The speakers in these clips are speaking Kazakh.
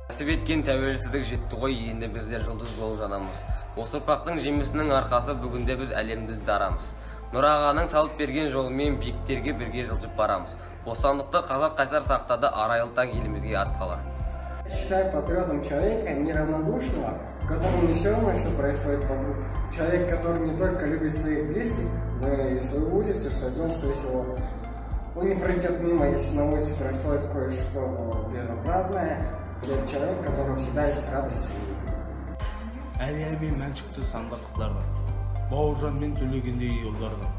Кәсіп еткен тәуелсіздік жетті ғой, енді біздер жұлдыз болып жанамыз. Осы ұрпақтың жемісінің арқасы бүгінде біз әлемді дарамыз. Нұр ағаның салып берген жолымен биіктерге бірге жылжып барамыз. Бостандықты қазақ қайсар сақтады, арайлы елімізге ат қала. Считаю патриотом человека неравнодушного, которому не все равно, что происходит вокруг. Человек, который не только любит своих близких, но и свою улицу, свой дом, свое село. Он не пройдет мимо, если на улице происходит кое-что безобразное. Это человек, у которого всегда есть радость в жизни. Әлия мен мәншікті санды қыздардың, Бауыржан мен төлегендегі елдардың,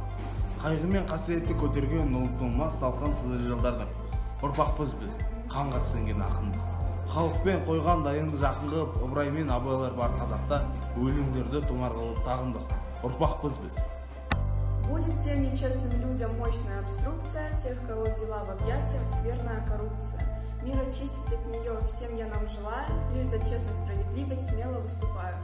қайғы мен қасиетті көтерген ұмытылмас салқын сызыр жылдардың. Ұрпақпыз біз, қанға сіңген ақындық. Халықпен қойған дайынды жақын қылып, Ыбырай мен Абайлар бар қазақта өлеңдерді тұмар қылып тағындық. Ұрпақпыз біз. Будет всем нечестным людям мощная обструкция, тех, кого взяла в объятия скверная коррупция. Мир очистить от нее всем я нам желаю, лишь за честность, справедливость смело выступаю.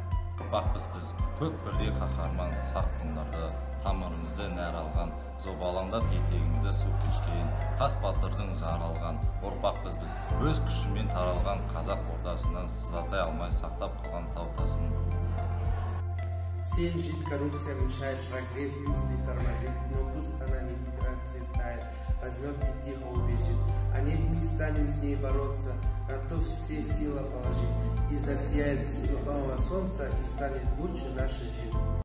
Ұрпақпыз біз, көк бірдей қаһарман сақ құндарды, тамырымызды нәр алған, зобалаңдап етегімізді су кешкен, қас батырдың жаралған. Ұрпақпыз біз, өз күшімен таралған қазақ ордасынан сызатай алмай сақтап қалған таутасын. Всем жить коррупция мешает, прогресс мысли тормозит, но пусть она не процветает, возьмет и тихо убежит. А нет, мы станем с ней бороться, на то все силы положить, и засияет снова солнце, и станет лучше наша жизнь.